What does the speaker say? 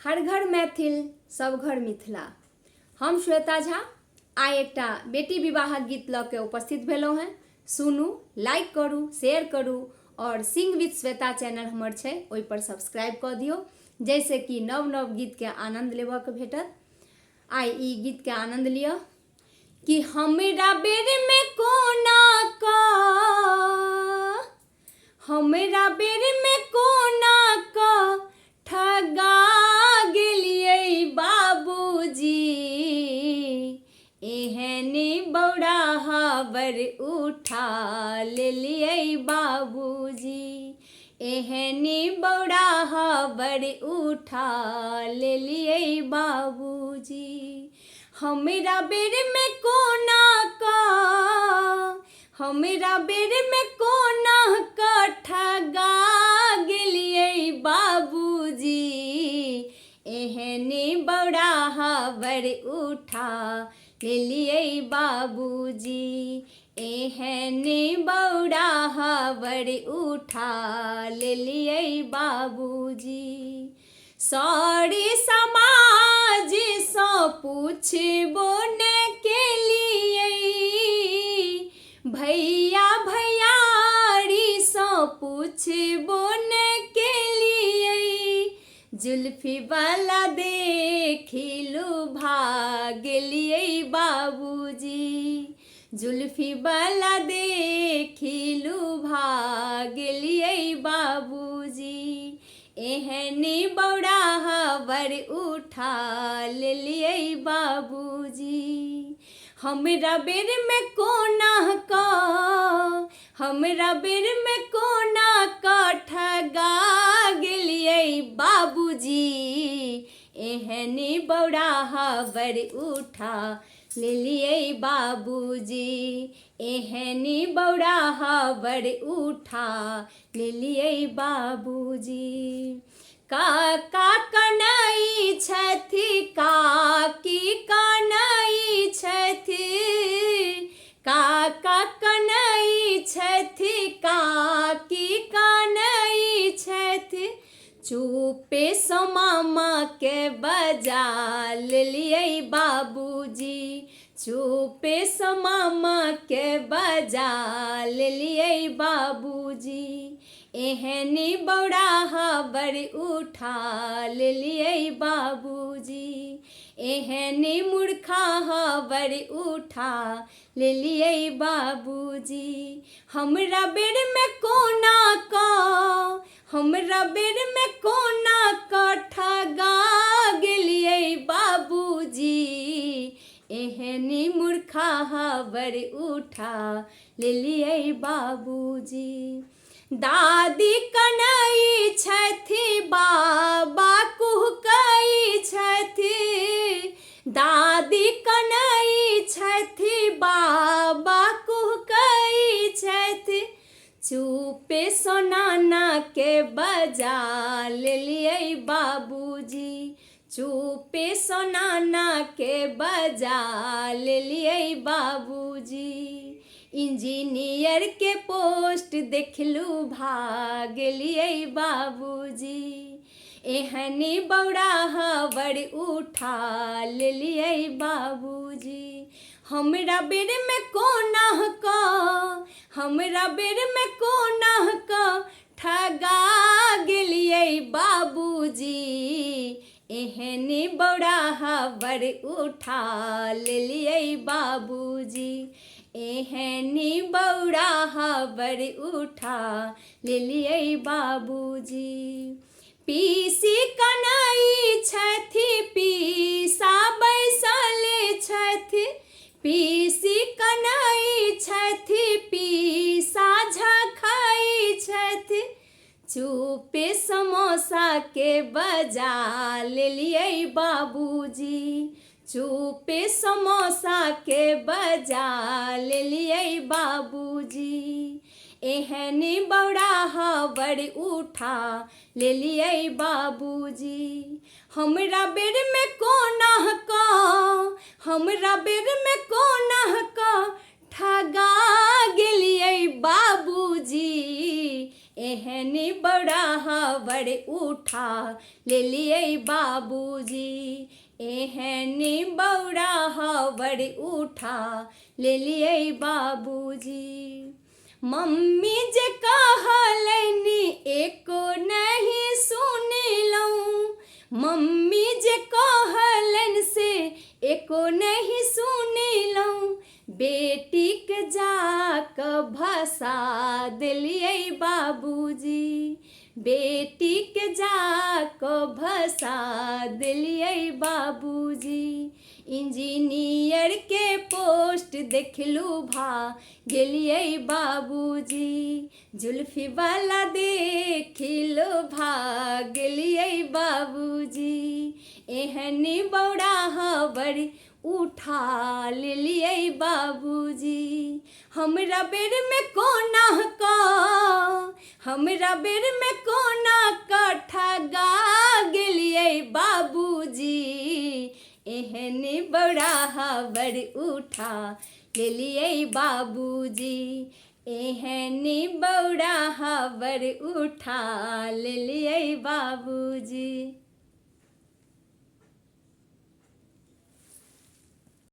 हर घर मैथिल सब घर मिथिला। हम श्वेता झा आइ एकटा बेटी विवाहक गीत लऽ के उपस्थित भेलहुँ हैं। सुनू, लाइक करू, शेयर करू और सिंग विथ श्वेता चैनल हमर छै, ओहि पर सब्सक्राइब कऽ दियौ, जैसे कि नव नव गीत के आनंद लेबऽ के भेटत। आइ ई गीत के आनंद लिअ कि हमरा बेर में कोना का, हमरा बेर में कोना का ठगा गेलियै बाबूजी, एहने बौराहा बर उठा लेलियै बाबूजी, एहने बौराहा बर उठा लेलियै बाबूजी। हमरा बेर में कोना का, हमरा बेर में कोना का ठगा गेलियै बाबूजी, एहने बौराहा बर उठा लेलियै बाबूजी, एहने बौराहा बर उठा लेलियै बाबूजी। सारे समाज सँ पूछबो न केलियै, भैया भैयारी सँ पूछबो न केलियै, जुल्फी वाला देखिलू भागलियै बाबूजी, जुल्फी वाला देखिलू भागलियै बाबूजी, एहने बौराहा बर उठा लेलियै बाबूजी। हमरा बेर में कोना का, हमरा बेर में कोना का ठगा गेलियै बाबूजी, एहने बौराहा बर उठा लेलियै बाबूजी, एहने बौराहा बर उठा लेलियै बाबूजी। काका कनै छथि, काकी कनै छथि, काका कनै छथि, काकी कनै छथि, चुपे सँ मामा के बजा लेलियै बाबूजी, चुपे सँ मामा के बजा लेलियै बाबूजी, एहने बौराहा बर उठा लेलियै बाबूजी, एहने मूर्खाहा बर उठा लेलियै बाबूजी। हमरा बेर में कोना का, हमरा बेर में कोना का ठगा गेलियै बाबूजी, एहने मूर्खाहा बर उठा लेलियै बाबूजी। दादी कनै छथि, बाबा कुहकै छथि, दादी कनै छथि, बाबा कुहकै छथि, चुपे सँ नाना के बजा लेलियै बाबूजी, चुपे सँ नाना के बजा लेलियै बाबूजी, इंजीनियर के पोस्ट देखलू भागलियै बाबूजी, एहने बौराहा बर उठा लेलियै बाबूजी। हमरा बेर में कोना का, हमरा बेर में कोना का ठगा गेलियै बाबूजी, एहने बौराहा बर उठा लेलियै बाबूजी, एहने बौराहा बर उठा लेलियै बाबूजी। पीसी कनै छथि, पीसा बैसल छथि, पीसी कनै छथि, पीसा झखै छथि, चुपे समोसा के बजा लेलियै बाबूजी, चुपे समोसा के बजा लेलियै बाबूजी, एहने बौराहा बर उठा लेलियै बाबूजी। हमरा बेर में कोना का, हमरा बेर में कोना का ठगा गेलियै बाबूजी, एहनी बड़ा हवर उठा ले लिए बाबूजी, एहनी बड़ा हवर उठा ले लिए बाबूजी। मम्मी जे कहलनी एको नहीं सुनिलऊँ, मम्मी जे कहलन से एको नहीं सुनिलऊँ, बेटी के जाक भसा दिलिए बाबूजी, बेटी के जाक भसा दिलिए बाबूजी। इंजीनियर के पोस्ट देखलू भा गेलिए बाबूजी, जुल्फी वाला देखिलो भा गेलिए बाबूजी। एहनी बौड़ा हवर उठा ले लिए बाबूजी, हमरा बेर में कोना का, हमरा बेर में कोना का ठगा गेलिए बाबूजी। एहनी बड़ा हवर उठा ले लिए बाबूजी, एहनी बड़ा हवर उठा ले लिए बाबूजी।